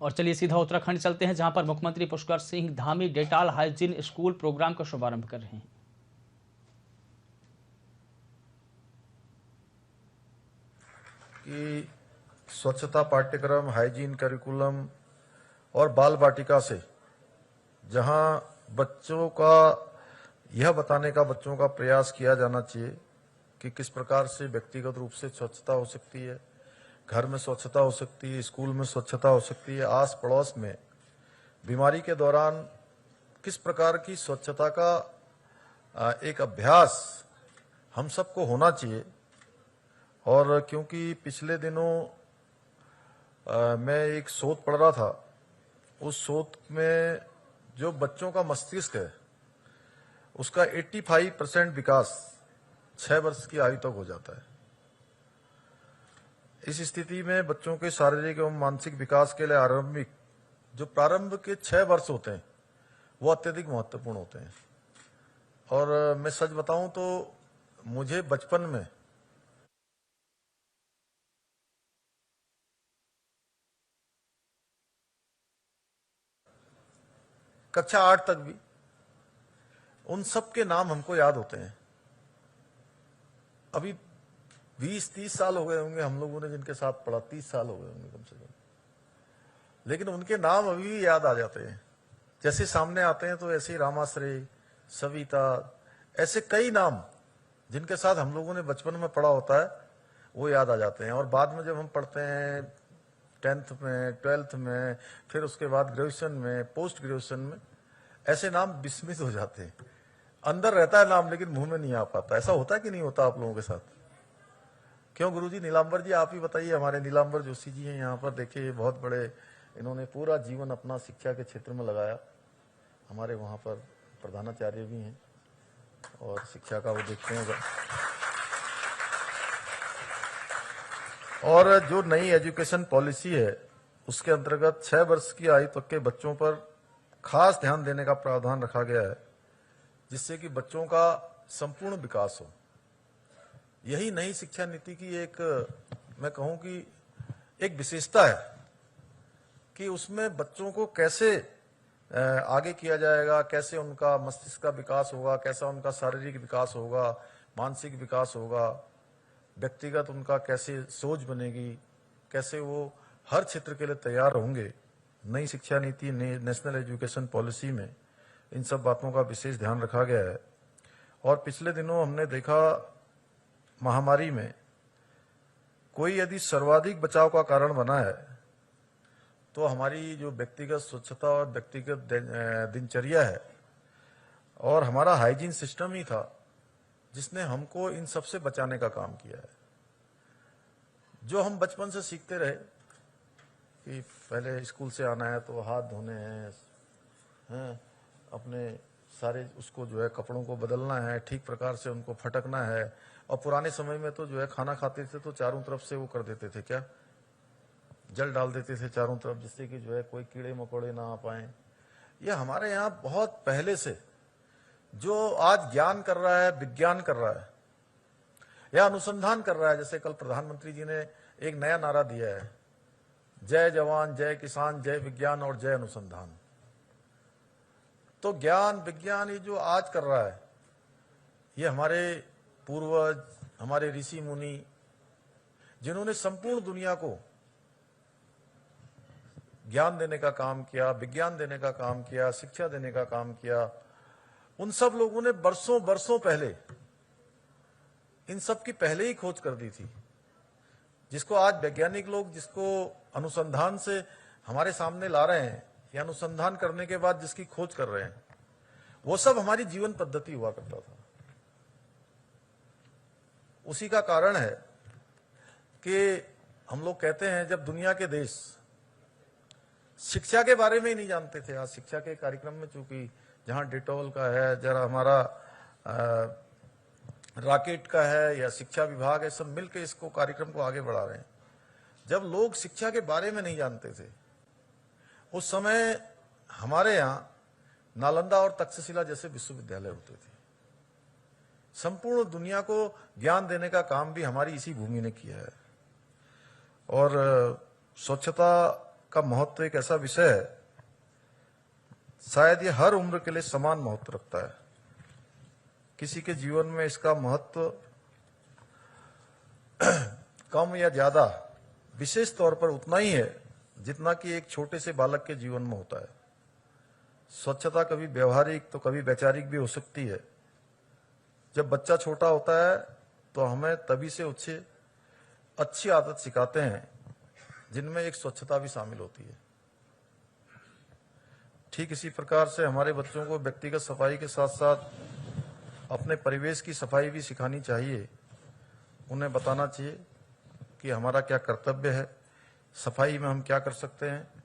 और चलिए सीधा उत्तराखंड चलते हैं, जहां पर मुख्यमंत्री Pushkar Singh Dhami Dettol hygiene school program का शुभारंभ कर रहे हैं। कि स्वच्छता पाठ्यक्रम, हाइजीन करिकुलम और बाल बाटिका से जहां बच्चों का यह बताने का बच्चों का प्रयास किया जाना चाहिए कि किस प्रकार से व्यक्तिगत रूप से स्वच्छता हो सकती है, घर में स्वच्छता हो सकती है, स्कूल में स्वच्छता हो सकती है, आस पड़ोस में बीमारी के दौरान किस प्रकार की स्वच्छता का एक अभ्यास हम सबको होना चाहिए। और क्योंकि पिछले दिनों मैं एक शोध पढ़ रहा था, उस शोध में जो बच्चों का मस्तिष्क है उसका 85% विकास 6 वर्ष की आयु तक हो जाता है। इस स्थिति में बच्चों के शारीरिक एवं मानसिक विकास के लिए आरंभिक जो प्रारंभ के 6 वर्ष होते हैं वो अत्यधिक महत्वपूर्ण होते हैं। और मैं सच बताऊं तो मुझे बचपन में कक्षा 8 तक भी उन सब के नाम हमको याद होते हैं। अभी 20-30 साल हो गए होंगे हम लोगों ने जिनके साथ पढ़ा, 30 साल हो गए होंगे कम से कम, लेकिन उनके नाम अभी भी याद आ जाते हैं। जैसे सामने आते हैं तो ऐसे ही रामाश्रय, सविता, ऐसे कई नाम जिनके साथ हम लोगों ने बचपन में पढ़ा होता है वो याद आ जाते हैं। और बाद में जब हम पढ़ते हैं 10th में, 12th में, फिर उसके बाद ग्रेजुएशन में, पोस्ट ग्रेजुएशन में, ऐसे नाम विस्मृत हो जाते हैं। अंदर रहता है नाम लेकिन मुंह में नहीं आ पाता। ऐसा होता है कि नहीं होता आप लोगों के साथ? क्यों गुरुजी? नीलांबर जी आप ही बताइए। हमारे नीलांबर जोशी जी हैं यहाँ पर, देखिए बहुत बड़े, इन्होंने पूरा जीवन अपना शिक्षा के क्षेत्र में लगाया। हमारे वहाँ पर प्रधानाचार्य भी हैं और शिक्षा का वो देखते हैं। और जो नई एजुकेशन पॉलिसी है उसके अंतर्गत 6 वर्ष की आयु तक के बच्चों पर खास ध्यान देने का प्रावधान रखा गया है, जिससे कि बच्चों का संपूर्ण विकास हो। यही नई शिक्षा नीति की एक, मैं कहूं कि एक विशेषता है कि उसमें बच्चों को कैसे आगे किया जाएगा, कैसे उनका मस्तिष्क का विकास होगा, कैसा उनका शारीरिक विकास होगा, मानसिक विकास होगा, व्यक्तिगत उनका कैसे सोच बनेगी, कैसे वो हर क्षेत्र के लिए तैयार होंगे। नई शिक्षा नीति, नेशनल एजुकेशन पॉलिसी में इन सब बातों का विशेष ध्यान रखा गया है। और पिछले दिनों हमने देखा महामारी में कोई यदि सर्वाधिक बचाव का कारण बना है तो हमारी जो व्यक्तिगत स्वच्छता और व्यक्तिगत दिनचर्या है और हमारा हाइजीन सिस्टम ही था जिसने हमको इन सब से बचाने का काम किया है। जो हम बचपन से सीखते रहे कि पहले स्कूल से आना है तो हाथ धोने हैं, अपने सारे उसको जो है कपड़ों को बदलना है, ठीक प्रकार से उनको फटकना है। और पुराने समय में तो जो है खाना खाते थे तो चारों तरफ से वो कर देते थे, क्या जल डाल देते थे चारों तरफ, जिससे कि जो है कोई कीड़े मकोड़े ना आ पाए। ये हमारे यहाँ बहुत पहले से जो आज ज्ञान कर रहा है, विज्ञान कर रहा है या अनुसंधान कर रहा है। जैसे कल प्रधानमंत्री जी ने एक नया नारा दिया है, जय जवान, जय किसान, जय विज्ञान और जय अनुसंधान। तो ज्ञान विज्ञान ये जो आज कर रहा है, ये हमारे पूर्वज, हमारे ऋषि मुनि, जिन्होंने संपूर्ण दुनिया को ज्ञान देने का काम किया, विज्ञान देने का काम किया, शिक्षा देने का काम किया, उन सब लोगों ने बरसों बरसों पहले इन सब की पहले ही खोज कर दी थी, जिसको आज वैज्ञानिक लोग जिसको अनुसंधान से हमारे सामने ला रहे हैं या अनुसंधान करने के बाद जिसकी खोज कर रहे हैं, वो सब हमारी जीवन पद्धति हुआ करता था। उसी का कारण है कि हम लोग कहते हैं जब दुनिया के देश शिक्षा के बारे में ही नहीं जानते थे, आज शिक्षा के कार्यक्रम में चूंकि जहां डेटॉल का है, जरा हमारा रॉकेट का है या शिक्षा विभाग है, सब मिलकर इसको कार्यक्रम को आगे बढ़ा रहे हैं। जब लोग शिक्षा के बारे में नहीं जानते थे उस समय हमारे यहाँ नालंदा और तक्षशिला जैसे विश्वविद्यालय होते थे। संपूर्ण दुनिया को ज्ञान देने का काम भी हमारी इसी भूमि ने किया है। और स्वच्छता का महत्व एक ऐसा विषय है, शायद ये हर उम्र के लिए समान महत्व रखता है। किसी के जीवन में इसका महत्व कम या ज्यादा विशेष तौर पर उतना ही है जितना कि एक छोटे से बालक के जीवन में होता है। स्वच्छता कभी व्यवहारिक तो कभी वैचारिक भी हो सकती है। जब बच्चा छोटा होता है तो हमें तभी से उसे अच्छी आदत सिखाते हैं जिनमें एक स्वच्छता भी शामिल होती है। ठीक इसी प्रकार से हमारे बच्चों को व्यक्तिगत सफाई के साथ साथ अपने परिवेश की सफाई भी सिखानी चाहिए। उन्हें बताना चाहिए कि हमारा क्या कर्तव्य है, सफाई में हम क्या कर सकते हैं।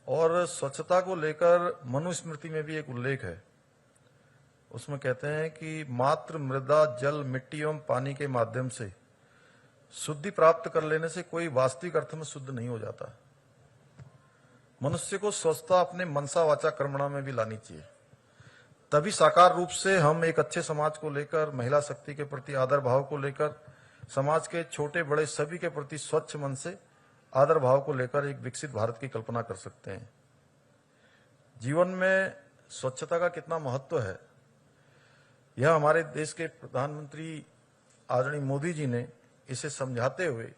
और स्वच्छता को लेकर मनुस्मृति में भी एक उल्लेख है। उसमें कहते हैं कि मात्र मृदा, जल, मिट्टी एवं पानी के माध्यम से शुद्धि प्राप्त कर लेने से कोई वास्तविक अर्थ में शुद्ध नहीं हो जाता। मनुष्य को स्वच्छता अपने मनसा वाचा कर्मणा में भी लानी चाहिए, तभी साकार रूप से हम एक अच्छे समाज को लेकर, महिला शक्ति के प्रति आदर भाव को लेकर, समाज के छोटे बड़े सभी के प्रति स्वच्छ मन से आदर भाव को लेकर एक विकसित भारत की कल्पना कर सकते हैं। जीवन में स्वच्छता का कितना महत्व है, यह हमारे देश के प्रधानमंत्री आदरणीय मोदी जी ने इसे समझाते हुए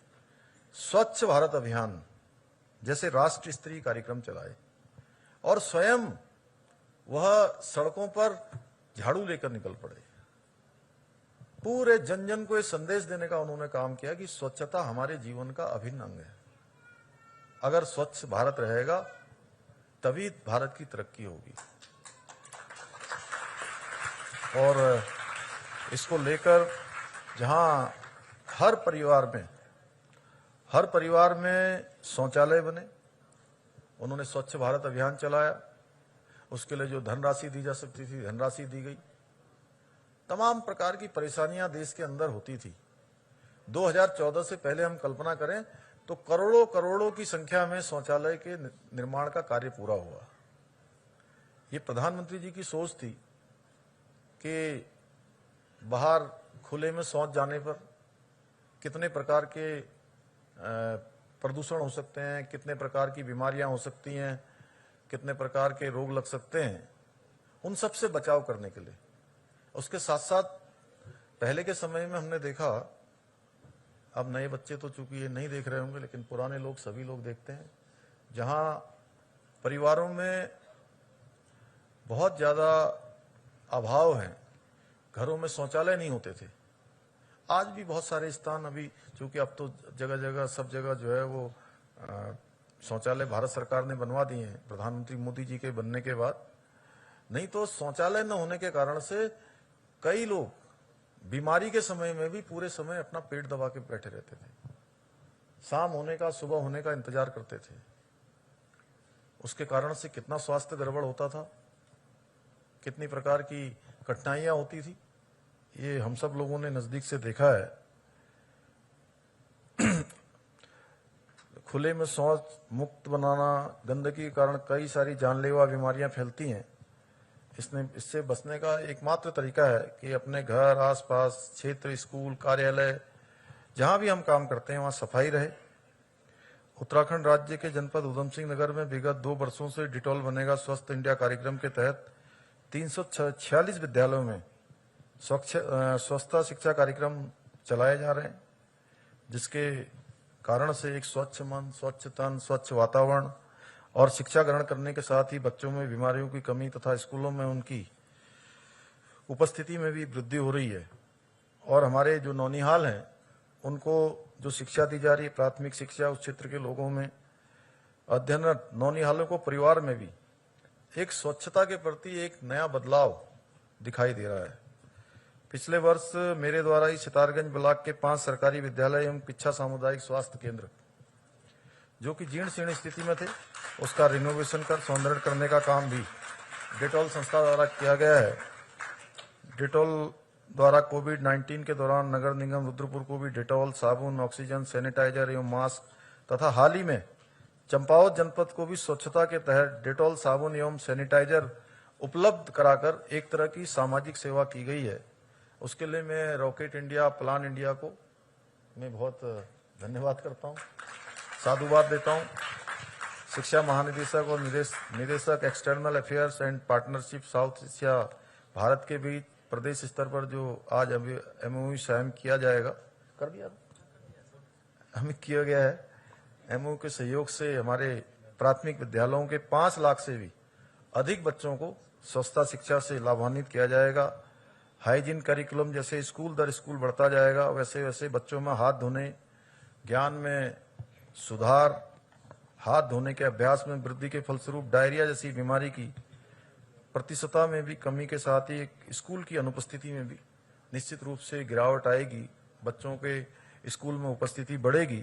स्वच्छ भारत अभियान जैसे राष्ट्रीय स्तरीय कार्यक्रम चलाए और स्वयं वह सड़कों पर झाड़ू लेकर निकल पड़े। पूरे जन जन को यह संदेश देने का उन्होंने काम किया कि स्वच्छता हमारे जीवन का अभिन्न अंग है। अगर स्वच्छ भारत रहेगा तभी भारत की तरक्की होगी। और इसको लेकर जहां हर परिवार में शौचालय बने, उन्होंने स्वच्छ भारत अभियान चलाया। उसके लिए जो धनराशि दी जा सकती थी, धनराशि दी गई। तमाम प्रकार की परेशानियां देश के अंदर होती थी। 2014 से पहले हम कल्पना करें तो करोड़ों करोड़ों की संख्या में शौचालय के निर्माण का कार्य पूरा हुआ। ये प्रधानमंत्री जी की सोच थी कि बाहर खुले में शौच जाने पर कितने प्रकार के प्रदूषण हो सकते हैं, कितने प्रकार की बीमारियां हो सकती हैं, कितने प्रकार के रोग लग सकते हैं। उन सब से बचाव करने के लिए उसके साथ साथ पहले के समय में हमने देखा, अब नए बच्चे तो चूंकि ये नहीं देख रहे होंगे, लेकिन पुराने लोग सभी लोग देखते हैं, जहां परिवारों में बहुत ज्यादा अभाव है, घरों में शौचालय नहीं होते थे। आज भी बहुत सारे स्थान अभी, चूंकि अब तो जगह जगह सब जगह जो है वो शौचालय भारत सरकार ने बनवा दिए हैं प्रधानमंत्री मोदी जी के बनने के बाद। नहीं तो शौचालय न होने के कारण से कई लोग बीमारी के समय में भी पूरे समय अपना पेट दबा के बैठे रहते थे, शाम होने का, सुबह होने का इंतजार करते थे। उसके कारण से कितना स्वास्थ्य गड़बड़ होता था, कितनी प्रकार की कठिनाइयां होती थी, ये हम सब लोगों ने नजदीक से देखा है। खुले में शौच मुक्त बनाना, गंदगी के कारण कई सारी जानलेवा बीमारियां फैलती हैं। इससे बचने का एकमात्र तरीका है कि अपने घर, आसपास, क्षेत्र, स्कूल, कार्यालय, जहां भी हम काम करते हैं वहां सफाई रहे। उत्तराखंड राज्य के जनपद उधम सिंह नगर में विगत 2 वर्षों से डिटॉल बनेगा स्वस्थ इंडिया कार्यक्रम के तहत 346 विद्यालयों में स्वच्छता शिक्षा कार्यक्रम चलाए जा रहे हैं, जिसके कारण से एक स्वच्छ मन, स्वच्छ तन, स्वच्छ वातावरण और शिक्षा ग्रहण करने के साथ ही बच्चों में बीमारियों की कमी तथा स्कूलों में उनकी उपस्थिति में भी वृद्धि हो रही है। और हमारे जो नौनिहाल हैं उनको जो शिक्षा दी जा रही है, प्राथमिक शिक्षा, उस क्षेत्र के लोगों में अध्ययनरत नौनिहालों को परिवार में भी एक स्वच्छता के प्रति एक नया बदलाव दिखाई दे रहा है। पिछले वर्ष मेरे द्वारा ही सितारगंज ब्लॉक के 5 सरकारी विद्यालय एवं पिच्छा सामुदायिक स्वास्थ्य केंद्र जो कि जीर्ण शीर्ण स्थिति में थे, उसका रिनोवेशन कर सौंदर्य करने का काम भी डेटॉल संस्था द्वारा किया गया है। डेटॉल द्वारा कोविड-19 के दौरान नगर निगम रुद्रपुर को भी डेटॉल, साबुन, ऑक्सीजन, सैनिटाइजर एवं मास्क तथा हाल ही में चंपावत जनपद को भी स्वच्छता के तहत डेटॉल, साबुन एवं सैनिटाइजर उपलब्ध कराकर एक तरह की सामाजिक सेवा की गई है। उसके लिए मैं रॉकेट इंडिया, प्लान इंडिया को मैं बहुत धन्यवाद करता हूं, साधुवाद देता हूं। शिक्षा महानिदेशक और निदेशक external affairs and partnership south Asia Bharat के बीच प्रदेश स्तर पर जो आज अभी एमओयू साइन किया जाएगा, कर दिया हमें किया गया है। एमओयू के सहयोग से हमारे प्राथमिक विद्यालयों के 5 लाख से भी अधिक बच्चों को स्वच्छता शिक्षा से लाभान्वित किया जाएगा। हाइजीन करिकुलम जैसे स्कूल दर स्कूल बढ़ता जाएगा, वैसे वैसे बच्चों में हाथ धोने, ज्ञान में सुधार, हाथ धोने के अभ्यास में वृद्धि के फलस्वरूप डायरिया जैसी बीमारी की प्रतिशतता में भी कमी के साथ ही स्कूल की अनुपस्थिति में भी निश्चित रूप से गिरावट आएगी। बच्चों के स्कूल में उपस्थिति बढ़ेगी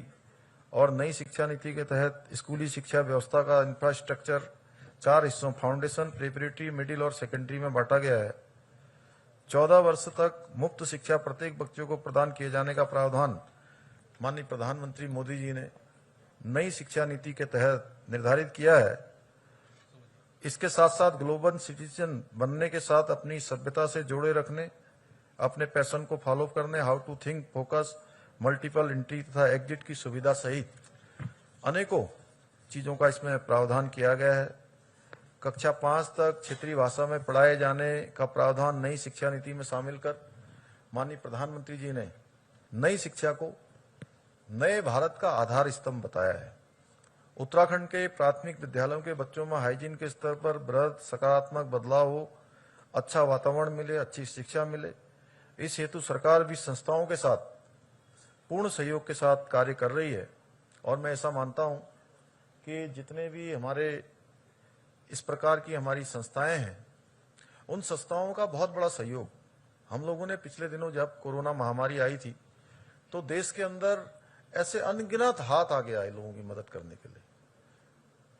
और नई शिक्षा नीति के तहत स्कूली शिक्षा व्यवस्था का इंफ्रास्ट्रक्चर 4 हिस्सों फाउंडेशन, प्रिपरेटरी, मिडिल और सेकेंडरी में बांटा गया है। 14 वर्ष तक मुफ्त शिक्षा प्रत्येक बच्चों को प्रदान किए जाने का प्रावधान माननीय प्रधानमंत्री मोदी जी ने नई शिक्षा नीति के तहत निर्धारित किया है। इसके साथ साथ ग्लोबल सिटीजन बनने के साथ अपनी सभ्यता से जोड़े रखने, अपने पैशन को फॉलो करने, how to think, focus, multiple entry तथा एग्जिट की सुविधा सहित अनेकों चीजों का इसमें प्रावधान किया गया है। कक्षा 5 तक क्षेत्रीय भाषा में पढ़ाए जाने का प्रावधान नई शिक्षा नीति में शामिल कर माननीय प्रधानमंत्री जी ने नई शिक्षा को नए भारत का आधार स्तंभ बताया है। उत्तराखंड के प्राथमिक विद्यालयों के बच्चों में हाइजीन के स्तर पर बृहद सकारात्मक बदलाव हो, अच्छा वातावरण मिले, अच्छी शिक्षा मिले, इस हेतु सरकार भी संस्थाओं के साथ पूर्ण सहयोग के साथ कार्य कर रही है। और मैं ऐसा मानता हूं कि जितने भी हमारे इस प्रकार की हमारी संस्थाएं हैं, उन संस्थाओं का बहुत बड़ा सहयोग हम लोगों ने पिछले दिनों जब कोरोना महामारी आई थी तो देश के अंदर ऐसे अनगिनत हाथ आगे आए लोगों की मदद करने के लिए।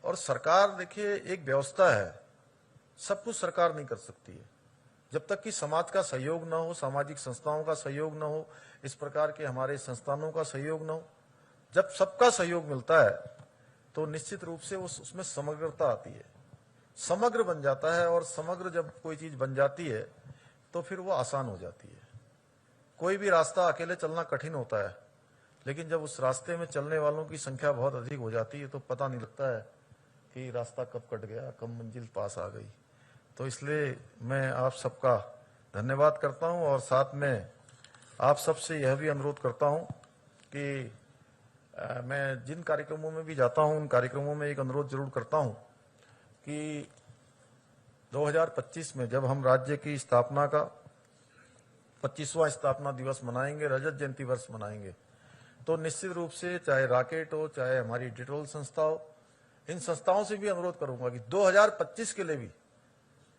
और सरकार देखिए एक व्यवस्था है, सब कुछ सरकार नहीं कर सकती है। जब तक कि समाज का सहयोग न हो, सामाजिक संस्थाओं का सहयोग न हो, इस प्रकार के हमारे संस्थानों का सहयोग न हो, जब सबका सहयोग मिलता है तो निश्चित रूप से उसमें समग्रता आती है, समग्र बन जाता है। और समग्र जब कोई चीज बन जाती है तो फिर वो आसान हो जाती है। कोई भी रास्ता अकेले चलना कठिन होता है, लेकिन जब उस रास्ते में चलने वालों की संख्या बहुत अधिक हो जाती है तो पता नहीं लगता है कि रास्ता कब कट गया, कब मंजिल पास आ गई। तो इसलिए मैं आप सबका धन्यवाद करता हूं और साथ में आप सबसे यह भी अनुरोध करता हूं कि मैं जिन कार्यक्रमों में भी जाता हूं उन कार्यक्रमों में एक अनुरोध जरूर करता हूं कि 2025 में जब हम राज्य की स्थापना का 25वां स्थापना दिवस मनाएंगे, रजत जयंती वर्ष मनाएंगे, तो निश्चित रूप से चाहे रॉकेट हो, चाहे हमारी डिटोल संस्था हो, इन संस्थाओं से भी अनुरोध करूंगा कि 2025 के लिए भी,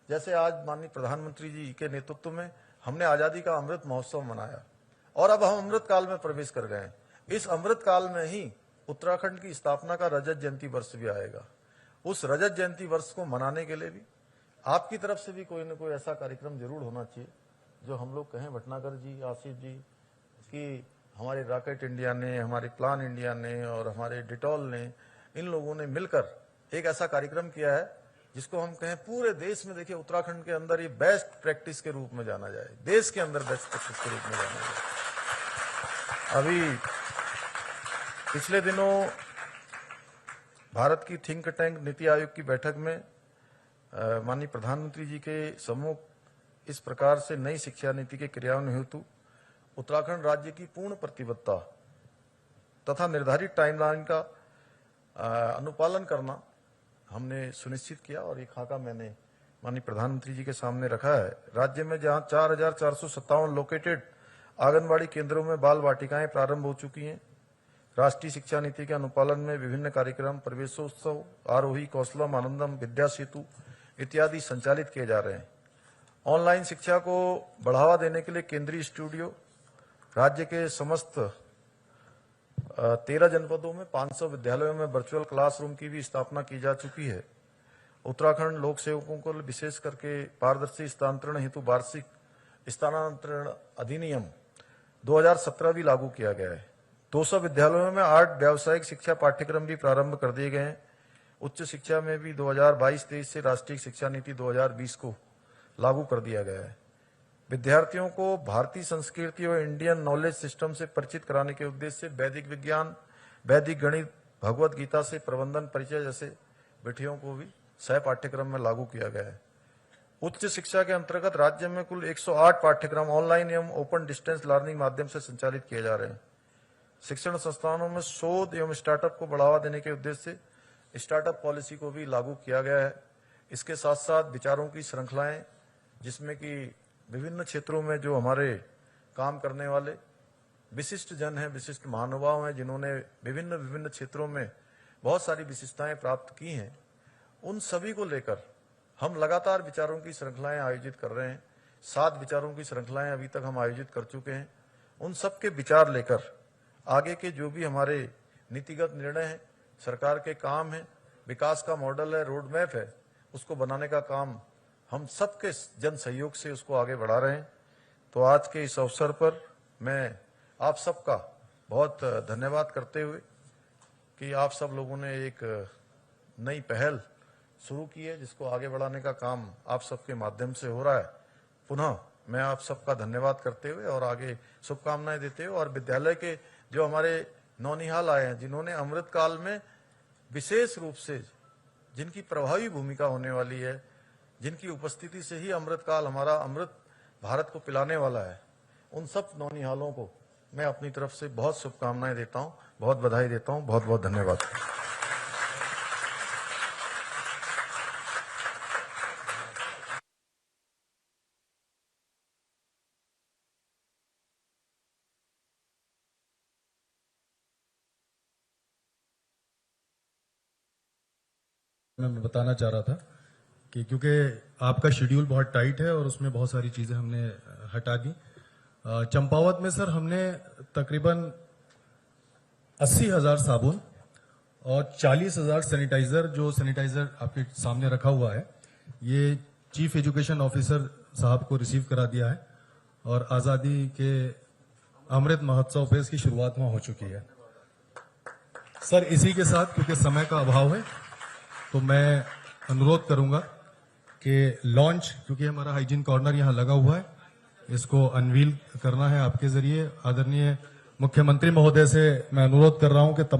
जैसे आज माननीय प्रधानमंत्री जी के नेतृत्व में हमने आजादी का अमृत महोत्सव मनाया और अब हम अमृत काल में प्रवेश कर गए हैं, इस अमृत काल में ही उत्तराखंड की स्थापना का रजत जयंती वर्ष भी आएगा। उस रजत जयंती वर्ष को मनाने के लिए भी आपकी तरफ से भी कोई न कोई ऐसा कार्यक्रम जरूर होना चाहिए जो हम लोग कहें, भटनागर जी, आसिफ जी, कि हमारे रॉकेट इंडिया ने, हमारे प्लान इंडिया ने और हमारे डिटॉल ने, इन लोगों ने मिलकर एक ऐसा कार्यक्रम किया है जिसको हम कहें पूरे देश में, देखिए उत्तराखंड के अंदर ये बेस्ट प्रैक्टिस के रूप में जाना जाए, देश के अंदर बेस्ट प्रैक्टिस के रूप में जाना जाए। अभी पिछले दिनों भारत की थिंक टैंक नीति आयोग की बैठक में माननीय प्रधानमंत्री जी के सम्मुख इस प्रकार से नई शिक्षा नीति के क्रियान्वयन हेतु उत्तराखंड राज्य की पूर्ण प्रतिबद्धता तथा निर्धारित टाइमलाइन का अनुपालन करना हमने सुनिश्चित किया और एक खाका मैंने माननीय प्रधानमंत्री जी के सामने रखा है। राज्य में जहां 4,457 लोकेटेड आंगनबाड़ी केंद्रों में बाल वाटिकाएं प्रारंभ हो चुकी हैं। राष्ट्रीय शिक्षा नीति के अनुपालन में विभिन्न कार्यक्रम, प्रवेशोत्सव, आरोही, कौशलम, आनंदम, विद्या सेतु इत्यादि संचालित किए जा रहे हैं। ऑनलाइन शिक्षा को बढ़ावा देने के लिए केंद्रीय स्टूडियो राज्य के समस्त 13 जनपदों में 500 विद्यालयों में वर्चुअल क्लासरूम की भी स्थापना की जा चुकी है। उत्तराखंड लोक सेवकों को विशेष करके पारदर्शी स्थानांतरण हेतु वार्षिक स्थानांतरण अधिनियम 2017 भी लागू किया गया है। 200 विद्यालयों में 8 व्यावसायिक शिक्षा पाठ्यक्रम भी प्रारंभ कर दिए गए हैं। उच्च शिक्षा में भी 2022-23 से राष्ट्रीय शिक्षा नीति 2020 को लागू कर दिया गया है। विद्यार्थियों को भारतीय संस्कृति और इंडियन नॉलेज सिस्टम से परिचित कराने के उद्देश्य से वैदिक विज्ञान, वैदिक गणित, भगवत गीता से प्रबंधन परिचय जैसे विषयों को भी सह पाठ्यक्रम में लागू किया गया है। उच्च शिक्षा के अंतर्गत राज्य में कुल 108 पाठ्यक्रम ऑनलाइन एवं ओपन डिस्टेंस लर्निंग माध्यम से संचालित किए जा रहे हैं। शिक्षण संस्थानों में शोध एवं स्टार्टअप को बढ़ावा देने के उद्देश्य से स्टार्टअप पॉलिसी को भी लागू किया गया है। इसके साथ साथ विचारों की श्रृंखलाएं, जिसमें कि विभिन्न क्षेत्रों में जो हमारे काम करने वाले विशिष्ट जन हैं, विशिष्ट महानुभाव हैं, जिन्होंने विभिन्न क्षेत्रों में बहुत सारी विशिष्टताएं प्राप्त की हैं, उन सभी को लेकर हम लगातार विचारों की श्रृंखलाएं आयोजित कर रहे हैं। 7 विचारों की श्रृंखलाएं अभी तक हम आयोजित कर चुके हैं। उन सबके विचार लेकर आगे के जो भी हमारे नीतिगत निर्णय हैं, सरकार के काम हैं, विकास का मॉडल है, रोड मैप है, उसको बनाने का काम हम सबके जन सहयोग से उसको आगे बढ़ा रहे हैं। तो आज के इस अवसर पर मैं आप सबका बहुत धन्यवाद करते हुए कि आप सब लोगों ने एक नई पहल शुरू की है, जिसको आगे बढ़ाने का काम आप सबके माध्यम से हो रहा है। पुनः मैं आप सबका धन्यवाद करते हुए और आगे शुभकामनाएं देते हुए, और विद्यालय के जो हमारे नौनिहाल आए हैं, जिन्होंने अमृत काल में विशेष रूप से जिनकी प्रभावी भूमिका होने वाली है, जिनकी उपस्थिति से ही अमृत काल हमारा अमृत भारत को पिलाने वाला है, उन सब नौनिहालों को मैं अपनी तरफ से बहुत शुभकामनाएं देता हूं, बहुत बधाई देता हूं। बहुत बहुत धन्यवाद। मैं बताना चाह रहा था कि क्योंकि आपका शेड्यूल बहुत टाइट है और उसमें बहुत सारी चीजें हमने हटा दी। चंपावत में सर हमने तकरीबन 80,000 साबुन और 40,000 सैनिटाइजर, जो सैनिटाइजर आपके सामने रखा हुआ है, ये चीफ एजुकेशन ऑफिसर साहब को रिसीव करा दिया है और आजादी के अमृत महोत्सव पे इसकी शुरुआत वहां हो चुकी है। सर इसी के साथ, क्योंकि समय का अभाव है, तो मैं अनुरोध करूंगा कि लॉन्च, क्योंकि हमारा हाइजीन कॉर्नर यहां लगा हुआ है, इसको अनवील करना है आपके जरिए। आदरणीय मुख्यमंत्री महोदय से मैं अनुरोध कर रहा हूं कि